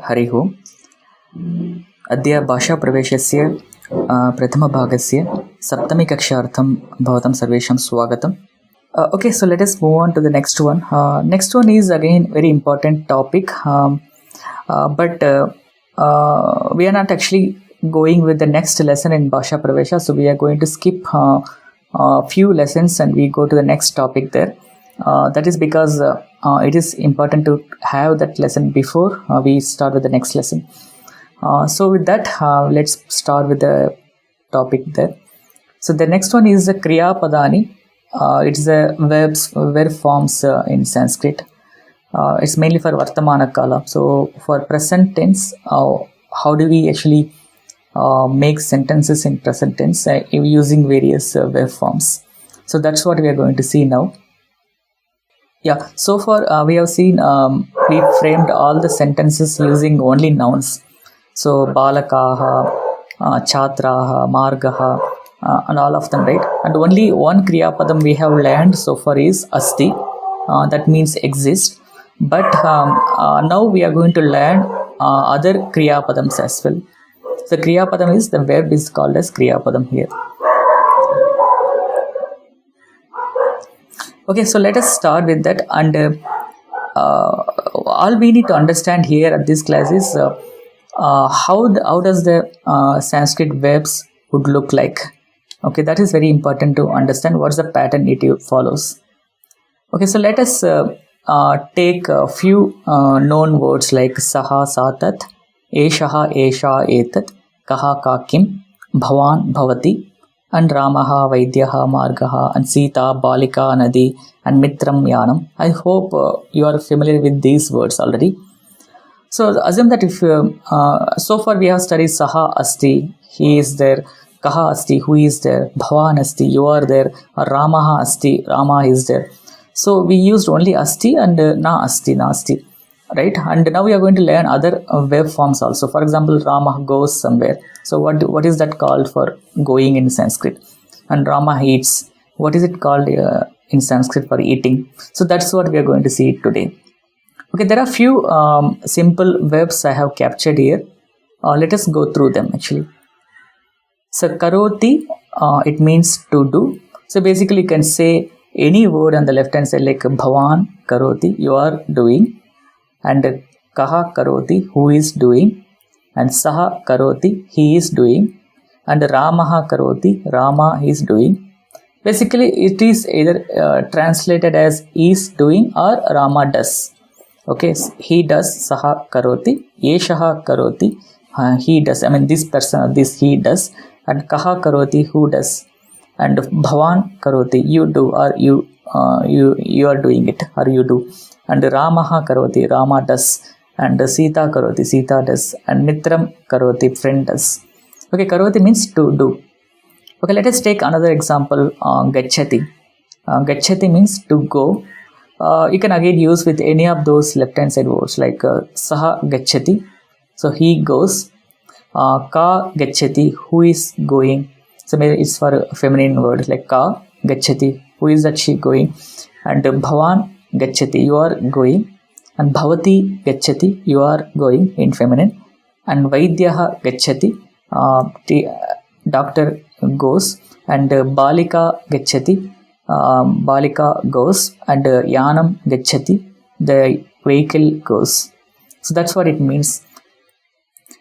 हरिः ओम्। अद्य भाषाप्रवेशस्य प्रथमभागस्य सप्तमीकक्षार्थं भवतां सर्वेषां स्वागतम्. Okay, so let us move on to the next one. Next one is again very important topic, but we are not actually going with the next lesson in Bhasha Pravesha, so we are going to skip a few lessons and we go to the next topic there. That is because it is important to have that lesson before we start with the next lesson. So with that, let's start with the topic there. So the next one is the Kriya Padani. It's the verb forms in Sanskrit. It's mainly for Vartamana Kala. So for present tense, how do we actually make sentences in present tense using various verb forms? So that's what we are going to see now. Yeah, so far we have seen, we framed all the sentences using only nouns. So Balakaha, Chatraha, Margaha, and all of them, right? And only one Kriya Padam we have learned so far is Asti, that means exist. But now we are going to learn other Kriya Padams as well. So Kriya Padam is, the verb is called as Kriya Padam here. Okay, so let us start with that, and all we need to understand here at this class is how does the Sanskrit verbs would look like. Okay, that is very important to understand what's the pattern it follows. Okay, so let us take a few known words like Saha, Satat, Eshaha, Esha, Etat, Kaha, Kakim, Bhavan, Bhavati, and Ramaha, Vaidyaha, Margaha, and Sita, Balika, Nadi, and Mitram, Yanam. I hope you are familiar with these words already. So assume that if so far we have studied Saha Asti, he is there, Kaha Asti, who is there, Bhavan Asti, you are there, Ramaha Asti, Rama is there. So we used only Asti and Na Asti, Na Asti, right? And now we are going to learn other verb forms also. For example, Rama goes somewhere. So what is that called for going in Sanskrit? And Rama eats. What is it called in Sanskrit for eating? So that's what we are going to see today. Okay, there are few simple verbs I have captured here. Let us go through them actually. So karoti, it means to do. So basically you can say any word on the left hand side like Bhavan karoti, you are doing, and Kaha karoti, who is doing, and Saha karoti, he is doing, and Ramaha karoti, Rama is doing. Basically it is either translated as is doing or Rama does. Okay, he does, Saha karoti, Eshaha karoti, he does, I mean this person, this he does, and Kaha karoti, who does, and Bhavan karoti, you do, or you are doing it, or you do, and Ramaha karoti, Rama does, and Sita karoti, Sita does, and Mitram karoti, friend does. Okay, karoti means to do. Okay, let us take another example, Gachati. Gachati means to go. You can again use with any of those left hand side words like Saha Gachati, so he goes, Ka Gachati, who is going, so maybe it's for a feminine word like Ka Gachati, who is that she going, and Bhavan Gachati, you are going, and Bhavati Gachati, you are going in feminine, and Vaidyaha Gachati, doctor goes, and Balika Gachati, Balika goes, and Yanam Gachati, the vehicle goes. So that's what it means.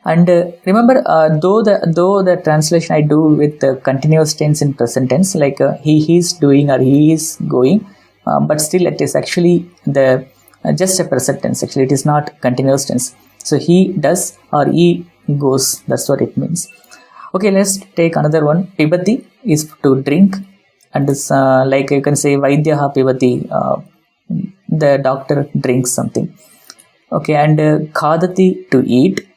And remember, though the translation I do with the continuous tense in present tense, like he is doing or he is going, but still it is actually the just a present tense. Actually, it is not continuous tense. So he does or he goes. That's what it means. Okay, let's take another one. Pibati is to drink, and it's like you can say Vaidyaha Pibati, the doctor drinks something. Okay, and Khadati to eat,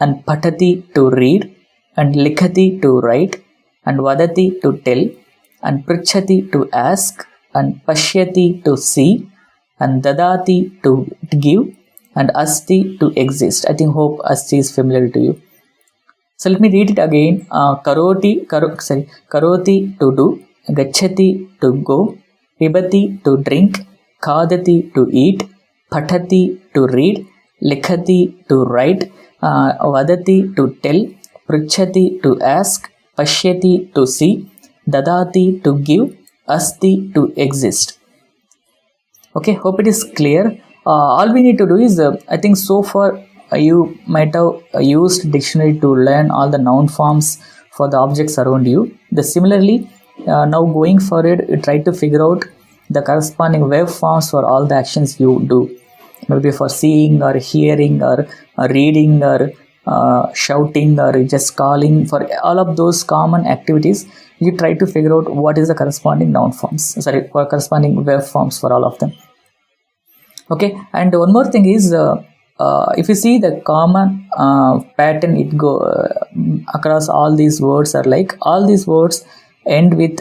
and Patati to read, and Likhati to write, and Vadati to tell, and Prichati to ask, and Pashyati to see, and Dadati to give, and Asti to exist. I hope Asti is familiar to you. So let me read it again. Karoti to do, Gachati to go, Pibati to drink, Khadati to eat, Patati to read, likhati to write, vadati to tell, pruchhati to ask, pashyati to see, dadati to give, asti to exist. Okay, hope it is clear. All we need to do is, I think so far you might have used dictionary to learn all the noun forms for the objects around you. Similarly, now going forward, you try to figure out the corresponding verb forms for all the actions you do, maybe for seeing or hearing or reading or shouting or just calling. For all of those common activities, you try to figure out what is the corresponding noun forms, for corresponding verb forms for all of them. Okay, and one more thing is, if you see the common pattern, it go across all these words are like, all these words end with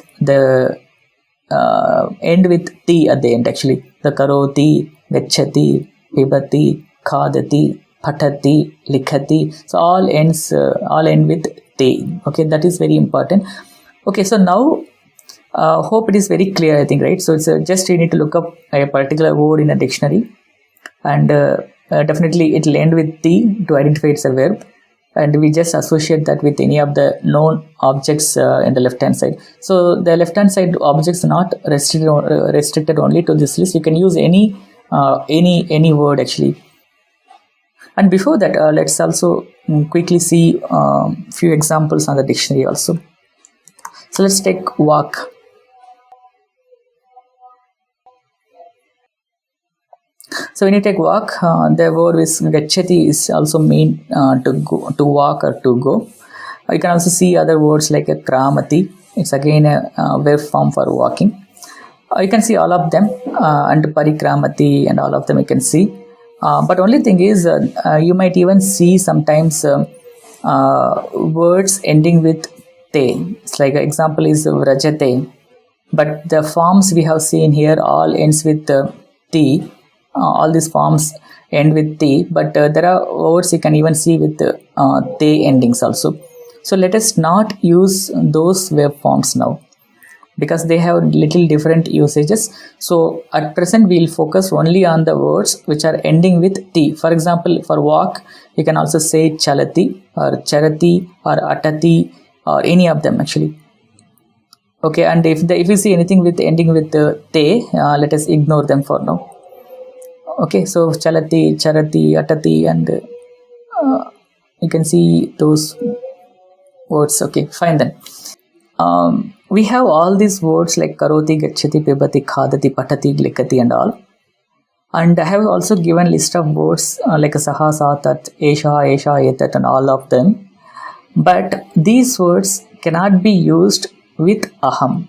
ti at the end. Actually, the karoti, gachati, pibati, khadati, patati, likhati, so all end with ti. Okay, that is very important. Okay, so now hope it is very clear, I think, right? So it's just you need to look up a particular word in a dictionary, and definitely it will end with ti to identify it's a verb, and we just associate that with any of the known objects in the left hand side. So the left hand side objects are not restricted only to this list. You can use any word actually. And before that, let's also quickly see few examples on the dictionary also. So let's take walk. So when you take walk, the word is gachati is also mean to go, to walk or to go. You can also see other words like a kramati. It's again a verb form for walking. You can see all of them, and parikramati and all of them you can see. But only thing is, you might even see sometimes words ending with te. It's like an example is vrajate. But the forms we have seen here all ends with t. All these forms end with t, but there are words you can even see with te endings also. So let us not use those verb forms now, because they have little different usages. So at present we will focus only on the words which are ending with t. For example, for walk, you can also say chalati or charati or atati or any of them actually. Okay, and if you see anything with ending with te, let us ignore them for now. Okay, so chalati, charati, atati, and you can see those words. Okay, fine then. We have all these words like karoti, gachati, pibati, khadati, patati, likhati and all. And I have also given list of words like saha, satat, esha, esha, etat and all of them. But these words cannot be used with aham.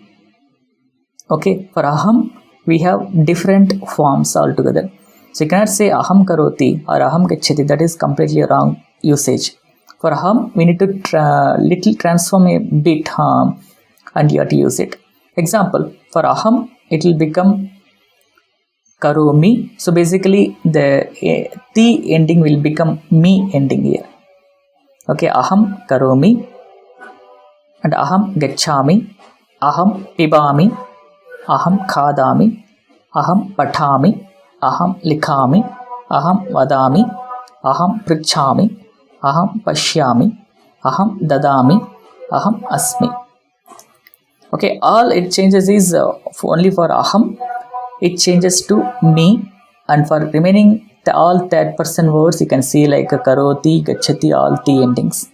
Okay, for aham, we have different forms altogether. So you cannot say aham karoti or aham gachati. That is completely wrong usage. For aham, we need to little transform a bit, and you have to use it. Example, for aham, it will become karomi. So basically, the ti ending will become mi ending here. Okay, aham karomi and aham gachami, aham pibami, aham khadami, aham patami, aham likhami, aham vadami, aham pruchhami, aham pashyami, aham dadami, aham asmi. Okay, all it changes is only for aham, it changes to me, and for remaining all third person words you can see like karoti, gachati, all t endings.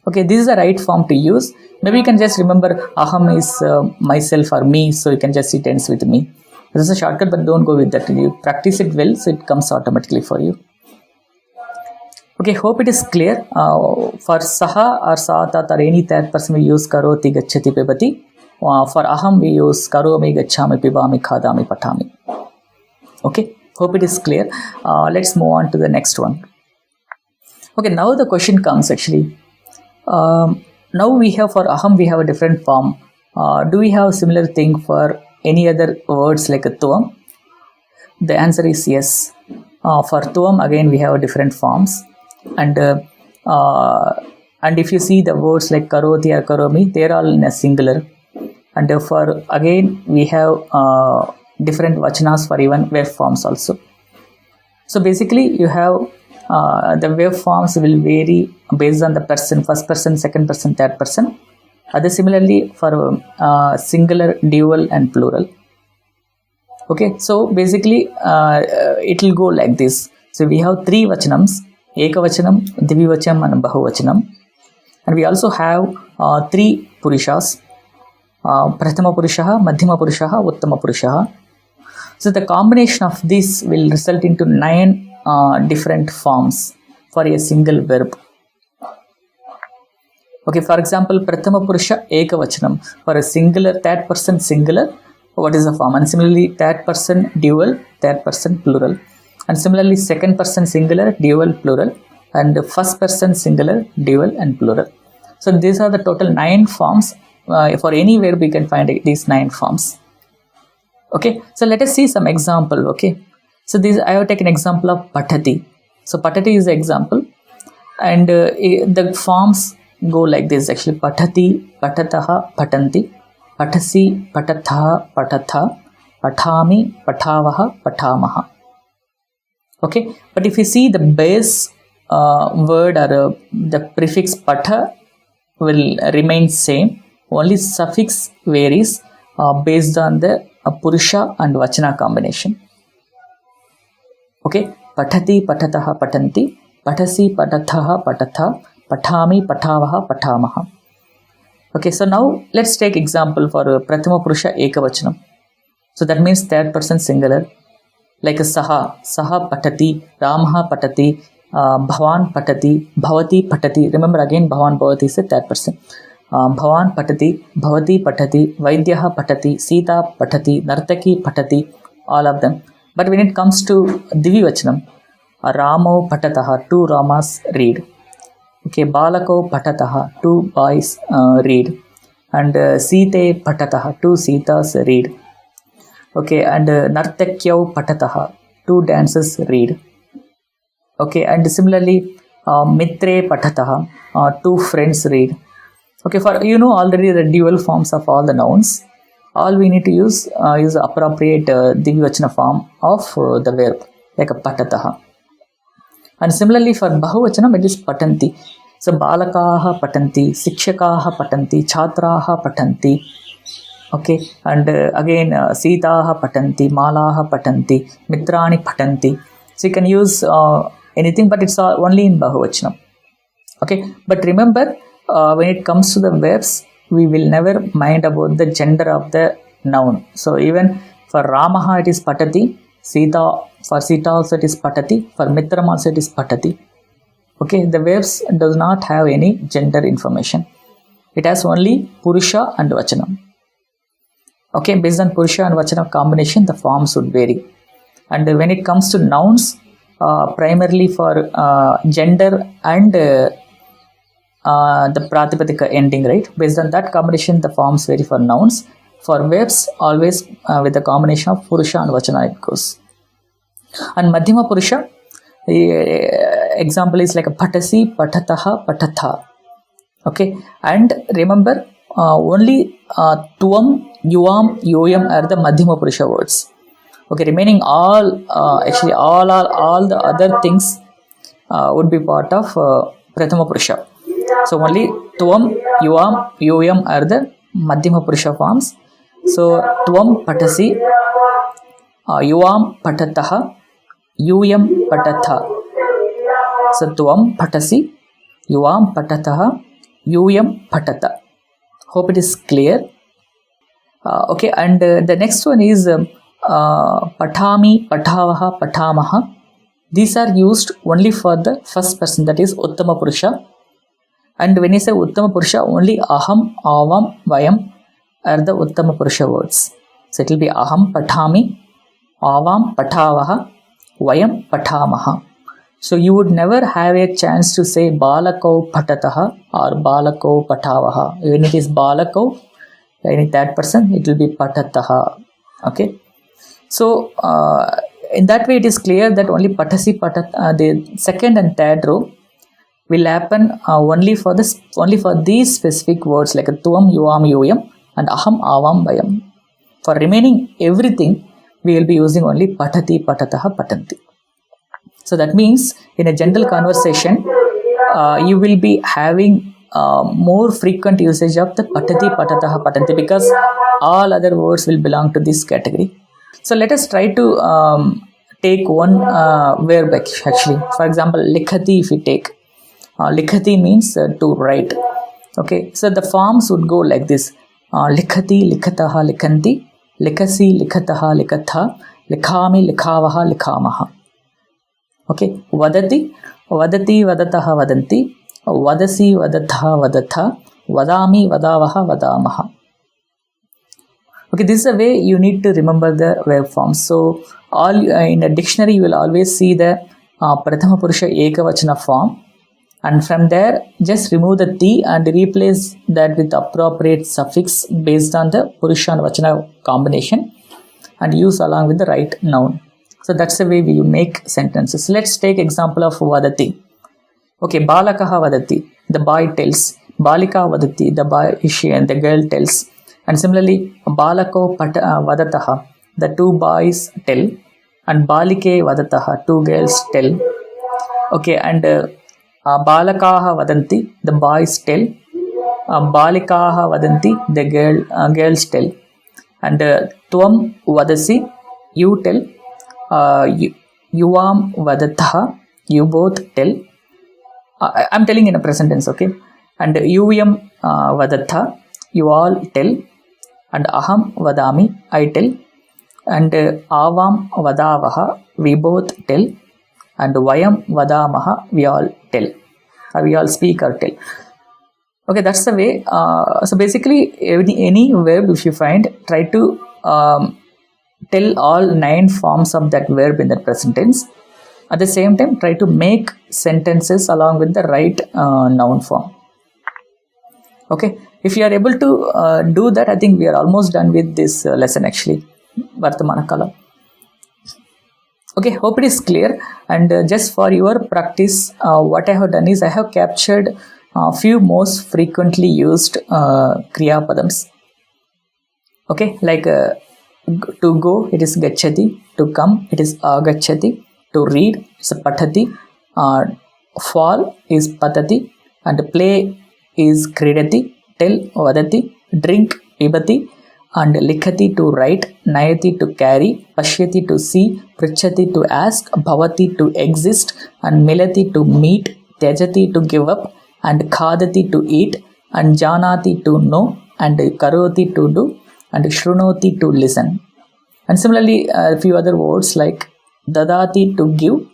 Okay, this is the right form to use. Maybe you can just remember aham is myself or me, so you can just it ends with me. This is a shortcut, but don't go with that. You practice it well, so it comes automatically for you. Okay, hope it is clear. For saha or satat or any third person, we use karoti, gachati, pibati. For aham, we use karomi, gachami, pibami, khadami, patami. Okay, hope it is clear. Let's move on to the next one. Okay, now the question comes actually. Now we have for aham, we have a different form. Do we have similar thing for any other words like a tuam? The answer is yes. For tuam, again we have different forms, and if you see the words like karoti or karomi, they are all in a singular. And for again we have different vachanas for even verb forms also. So basically you have the waveforms will vary based on the person, first person, second person, third person. Other similarly for singular, dual and plural. Okay, so basically it will go like this. So we have three vachanams: ekavachanam, dvivachanam and bahuvachanam. And we also have three purushas: prathama purushaha, madhyama purushaha, uttama purushaha. So the combination of this will result into 9 different forms for a single verb. Okay, for example, prathama purusha ekavachanam, for a singular, third person singular, what is the form? And similarly third person dual, third person plural. And similarly second person singular, dual, plural, and first person singular, dual and plural. So these are the total 9 forms. For any verb we can find these 9 forms. Okay, so let us see some example. Okay, so this I have taken example of patati. So patati is the example, and the forms go like this actually: patati, patataha, patanti, patasi, patatha, patatha, patami, patavaha, patamaha. Okay, but if you see the base word or the prefix pata will remain same, only suffix varies based on the purusha and vachana combination. Okay, patati, patataha, patanti, patasi, patatha, patatha, patami, patavaha, patamaha. Okay, so now let's take example for prathama purusha ekavachanam. So that means third person singular, like saha, saha patati, ramaha patati, bhavan patati, bhavati patati. Remember again, bhavan, bhavati is a third person. Bhavan patati, bhavati patati, vaidyaha patati, sita patati, nartaki patati, all of them. But when it comes to dvivachanam, ramo patataha, 2 ramas read. Okay, balako patataha, 2 boys read. And site patataha, 2 sitas read. Okay, and nartakyau patataha, 2 dancers read. Okay, and similarly mitre patataha, 2 friends read. Okay, for you know already the dual forms of all the nouns. All we need to use is appropriate dvivachana form of the verb, like a patataha. And similarly for bahuvachanam it is patanti. So balakaha patanti, sikshakaha patanti, chhatraha patanti. Okay, and again sitaha patanti, malaha patanti, mitrani patanti. So you can use anything, but it's only in bahuvachanam. Okay, but remember when it comes to the verbs, we will never mind about the gender of the noun. So even for ramaha it is patati, sita, for sita also it is patati, for mitram also it is patati. Okay, the verbs does not have any gender information. It has only purusha and vachanam. Okay, based on purusha and vachana combination the forms would vary. And when it comes to nouns, primarily for gender and the pratipadika ending, right? Based on that combination the forms vary for nouns. For verbs always with the combination of purusha and vachana it goes. And madhyama purusha, the example is like a patasi, patataha, patatha. Okay, and remember only tuam, yuam, yoyam are the madhyama purusha words. Okay, remaining all actually all the other things would be part of prathama purusha. So only tuam, yuam, yoyam are the madhyama purusha forms. So tuam patasi, yuam patataha, yoyam patatha. So tuam patasi, yuam patataha, yoyam patata. Hope it is clear. Okay, and the next one is patami, patavaha, patamaha. These are used only for the first person, that is uttama purusha. And when you say uttama purusha, only aham, avam, vayam are the uttama purusha words. So it will be aham patami, avam patavaha, vayam patamaha. So you would never have a chance to say balako patataha or balako patavaha. When it is balako, any third person, it will be patataha. Okay, so in that way it is clear that only patasi, patat, the second and third row will happen only for these specific words like tuam, yuam, yoyam and aham, avam, vayam. For remaining everything we will be using only patati, patataha, patanti. So that means in a general conversation, you will be having more frequent usage of the patati, patataha, patanti, because all other words will belong to this category. So let us try to take one verb actually. For example, likhati, if we take, likhati means to write. Okay, so the forms would go like this: likhati, likhataha, likhanti, likhasi, likhataha, likatha, likhami, likhavaha, likhamaha. Okay, vadati, vadati, vadataha, vadanti, vadasi, vadatha, vadatha, vadami, vadavaha, vadamaha. Okay, this is the way you need to remember the verb forms. So all in a dictionary you will always see the Prathama Purusha Ekavachana form, and from there just remove the ti and replace that with appropriate suffix based on the Purusha and Vachana combination and use along with the right noun. So that's the way we make sentences. Let's take example of vadati. Okay, balakaha vadati, the boy tells. Balika vadati, the boy, she and the girl tells. And similarly, balako vadataha, the two boys tell. And balike vadataha, two girls tell. Okay, and balakaha vadanti, the boys tell. Balikaha vadanti, the girls tell. And tvam vadasi, you tell. Yuvam vadatha, you both tell. I'm telling in a present tense, okay? And yuyam vadatha, you all tell. And aham vadami, I tell. And avam vadavaha, we both tell. And vayam vadamaha, we all tell. Or we all speak or tell. Okay, that's the way. So basically, any verb if you find, try to tell all 9 forms of that verb in the present tense. At the same time, try to make sentences along with the right noun form. Okay, if you are able to do that, I think we are almost done with this lesson actually, Vartamana Kala. Okay, hope it is clear. And just for your practice, what I have done is I have captured a few most frequently used Kriya Padams. Okay, like to go, it is gachati. To come, it is agachati. To read, it's patati. Fall is patati. And play is kridati. Tell, vadati. Drink, pibati. And likhati, to write. Nayati, to carry. Pashyati, to see. Prichati, to ask. Bhavati, to exist. And milati, to meet. Tyajati, to give up. And khadati, to eat. And janati, to know. And karoti, to do. And shrunoti, to listen. And similarly, a few other words like dadati, to give,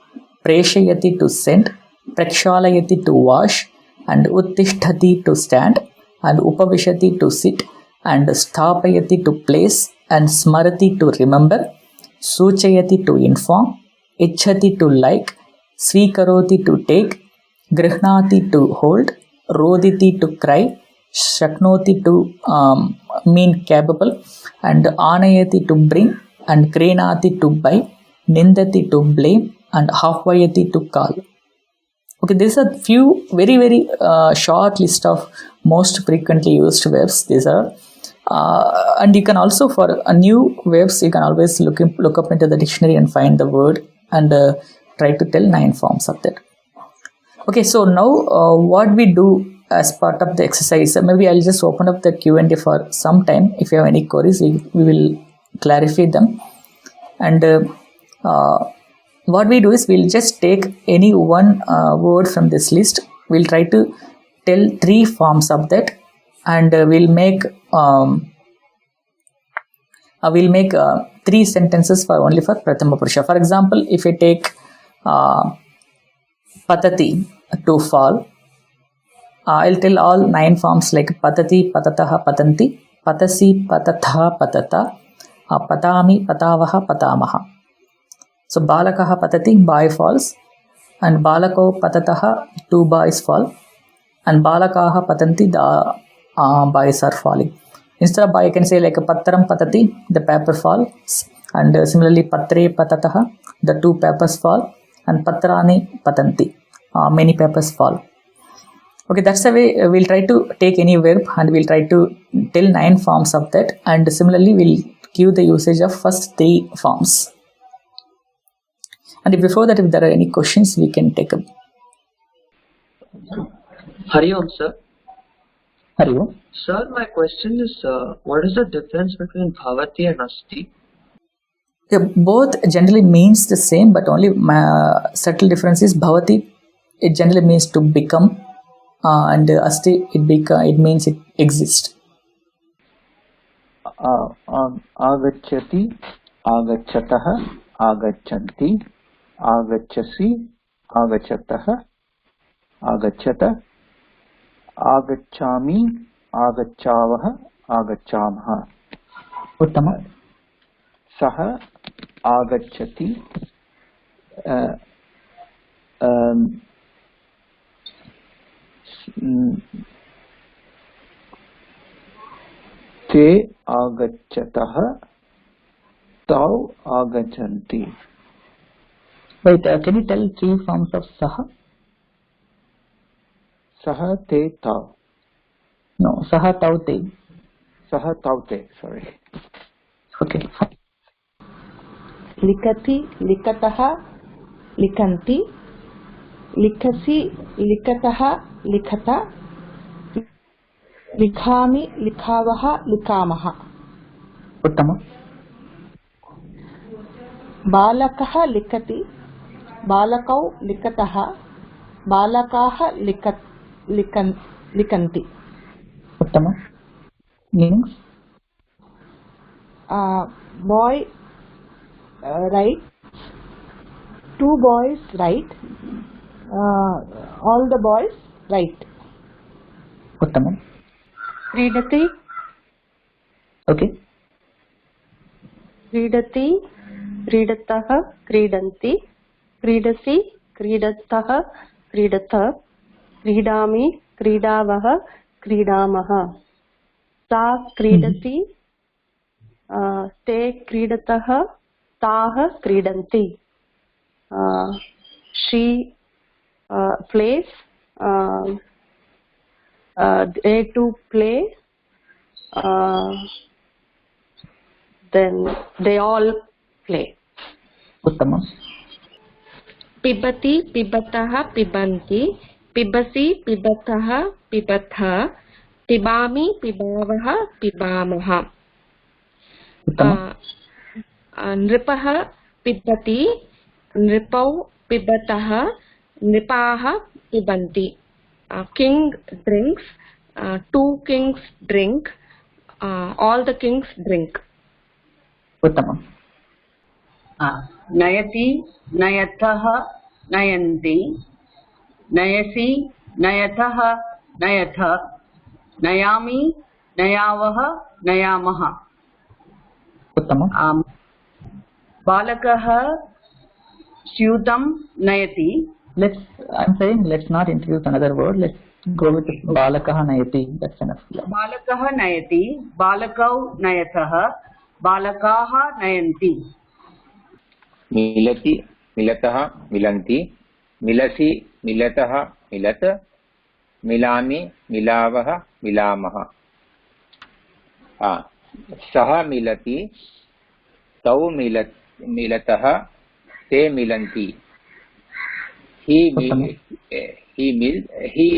preshayati, to send, prakshalayati, to wash, and uttishtati, to stand, and upavishati, to sit, and sthapayati, to place, and smarati, to remember, suchayati, to inform, ichhati, to like, svikaroti, to take, grihnati, to hold, roditi, to cry, shaknoti, to mean capable, and anayati, to bring, and krenati, to buy, nindati, to blame, and hahvayati, to call. Okay, these are few very short list of most frequently used verbs. These are and you can also, for a new verbs, you can always look up into the dictionary and find the word and try to tell 9 forms of that. Okay, so now what we do as part of the exercise, maybe I'll just open up the Q&A for some time. If you have any queries, we will clarify them. And what we do is we'll just take any one word from this list. We'll try to tell 3 forms of that, and we'll make 3 sentences for only for Prathama Purusha. For example, if I take patati, to fall, I'll tell all 9 forms like patati, patataha, patanti, patasi, patatha, patata, patami, patavaha, patamaha. So balakaha patati, boy falls, and balako patataha, 2 boys fall, and balakaha patanti, the boys are falling. Instead of boy, I can say like patram patati, the paper falls, and similarly patre patataha, the 2 papers fall, and patrani patanti, many papers fall. Okay, that's the way we'll try to take any verb and we'll try to tell 9 forms of that, and similarly we'll give the usage of first 3 forms. And before that, if there are any questions, we can take up. Hari Om, sir. Hari Om. Sir, my question is, what is the difference between Bhavati and Asti? Yeah, both generally means the same, but only subtle difference is Bhavati. It generally means to become, and Asti it means it exists. Agacchati, agachatah, agachanti, agachasi, agachatah, agachata, agachami, agachavah, agachamah. Uttama. Saha agacchati, te agachatah, tau agachanti. Wait, can you tell 3 forms of Saha? Saha te tau. No, Saha Tau Te. Saha tau te, sorry. Okay. Likati, likataha, likanti, likasi, likataha, likata, likhami, likhavaha, likamaha. Uttama. Balakaha likati, balakau likataha, balakaha likanti. Uttama. Meanings? Boy writes, 2 boys write, all the boys write. Uttama. क्रीडति Okay. क्रीडति क्रीडतः क्रीडन्ति क्रीडसि क्रीडतः क्रीडत क्रीडामि क्रीडावः क्रीडामः सा क्रीडति ते क्रीडतः ताः क्रीडन्ति she plays they to play then they all play. Uttama. पिबति पिबतः पिबन्ति पिबसि पिबतः पिबथ पिबामि पिबावः पिबामः Uttama. नृपः पिबति नृपौ पिबतः नृपाः पिबन्ति king drinks 2 kings drink all the kings drink. Uttama. नयति नयतः नयन्ति नयसि नयतः नयथ नयामि नयावः नयामः. Uttama. बालकः स्यूतं नयति. I'm saying let's not introduce another word. Let's go with Balakaha Nayati. That's enough. Yeah. बालकः नयति बालकौ नयतः बालकाः नयन्ति. मिलति मिलतः मिलन्ति मिलसि मिलतः मिलत मिलामि मिलावः मिलामः. सः मिलति तौ मिलतः ते मिलन्ति. He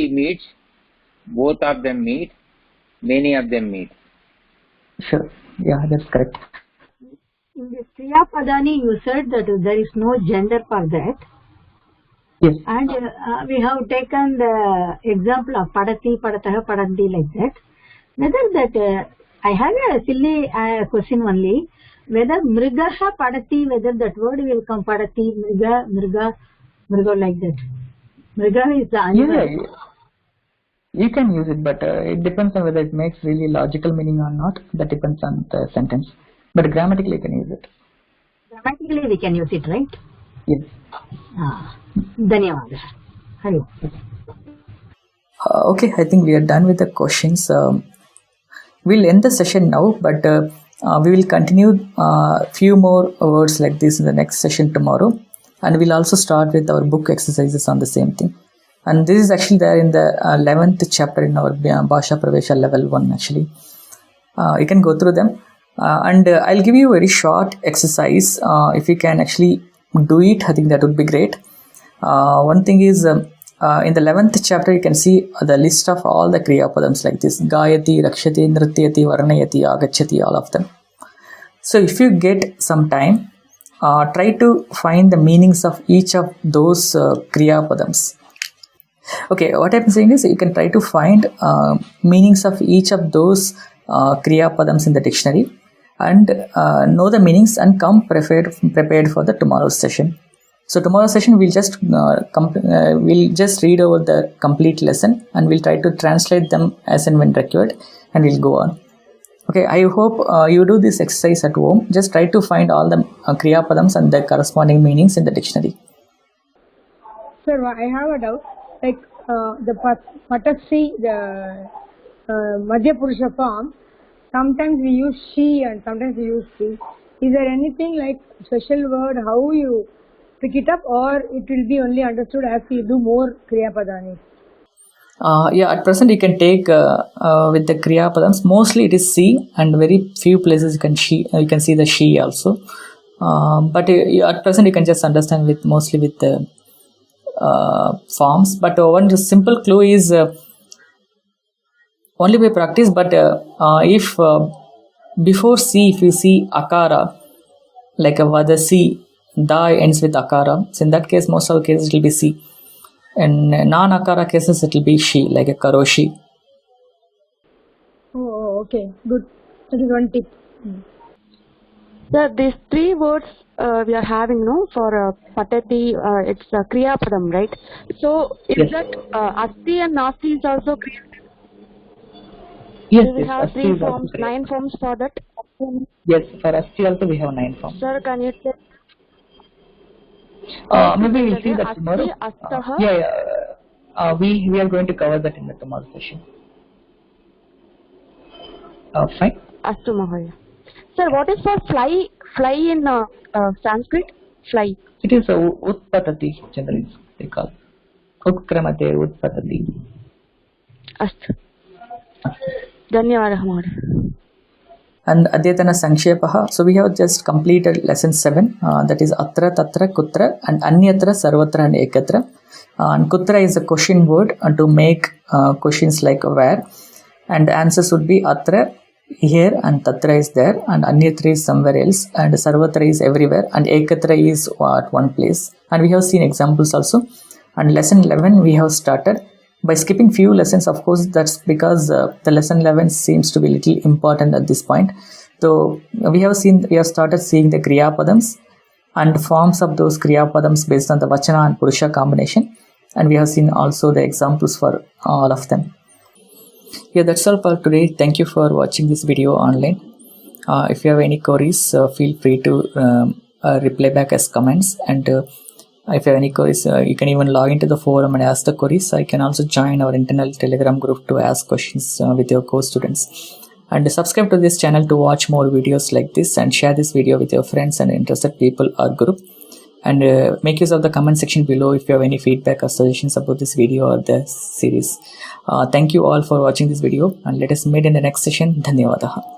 meets both of them meet many of them meet. Sure. Yeah, that's correct. In the Kriya Padani, you said that there is no gender for that. Yes. And we have taken the example of Padati, Padataha, Padanti like that. Whether that, I have a silly question only. Whether Mrigaha, Padati, whether that word will come Padati, Mriga like that. Mriga is the animal. Yeah, you can use it, but it depends on whether it makes really logical meaning or not. That depends on the sentence. But grammatically, you can use it. Grammatically, we can use it, right? Yes. Dhanyawad. Hello. Okay, I think we are done with the questions. We'll end the session now, but we will continue few more words like this in the next session tomorrow. And we'll also start with our book exercises on the same thing. And this is actually there in the 11th chapter in our Bhasha Pravesha level 1 actually. You can go through them. And I'll give you a very short exercise. If you can actually do it, I think that would be great. One thing is in the 11th chapter you can see the list of all the Kriya Padams like this: Gayati, Rakshati, Nrityati, Varnayati, Agachati, all of them. So if you get some time, try to find the meanings of each of those Kriya Padams. Okay, what I'm saying is you can try to find meanings of each of those Kriya Padams in the dictionary and know the meanings and come prepared for the tomorrow's session. So tomorrow's session we'll just read over the complete lesson and we'll try to translate them as and when required, and we'll go on. Okay, I hope you do this exercise at home. Just try to find all the Kriya Padams and their corresponding meanings in the dictionary. Sir, I have a doubt. Like the Patasi, the Madhya Purusha form, sometimes we use she and sometimes we use he. Is there anything like special word how you pick it up, or it will be only understood as we do more Kriya Padani? Yeah, at present you can take with the Kriya Padams, mostly it is she, and very few places you can see the she also. But at present you can just understand mostly with the forms. But one simple clue is only by practice. But if before C, if you see akara, like a vadasi, da ends with akara, so in that case most of the cases it will be C. In non-akara cases it will be she, like a karoshi. Oh, okay, good. That is one tip. Sir, these three words we are having, no, for patati, it's Kriya Padam, right? So is that asti and nasti is also Kriya Padam? Yes, Do we have asti three is also forms, correct. 9 forms for that? Yes, for asti also we have 9 forms. Sir, can you tell? Maybe we'll see that tomorrow. Asti, astaha. We are going to cover that in the tomorrow session. Fine. Astu Mahaya. Sir, what is for fly? Fly in Sanskrit? Fly. It is utpatati, generally they call. Utkramate utpatati. Astu. Dhanyavadah, Mahoday. And Adyatana Sankshepaha. So we have just completed lesson 7, that is Atra, Tatra, Kutra, and Anyatra, Sarvatra, and Ekatra. And Kutra is a question word to make questions like where, and answers would be Atra, here, and Tatra is there, and Anyatra is somewhere else, and Sarvatra is everywhere, and Ekatra is at one place. And we have seen examples also. And lesson 11 we have started by skipping few lessons. Of course, that's because the lesson 11 seems to be little important at this point. So we have started seeing the Kriya Padams and forms of those Kriya Padams based on the Vachana and Purusha combination, and we have seen also the examples for all of them. Yeah, that's all for today. Thank you for watching this video online. If you have any queries, feel free to reply back as comments, and if you have any queries, you can even log into the forum and ask the queries. I can also join our internal Telegram group to ask questions with your co-students. And subscribe to this channel to watch more videos like this, and share this video with your friends and interested people or group. And make use of the comment section below if you have any feedback or suggestions about this video or the series. Thank you all for watching this video, and let us meet in the next session. Dhanyavadaha.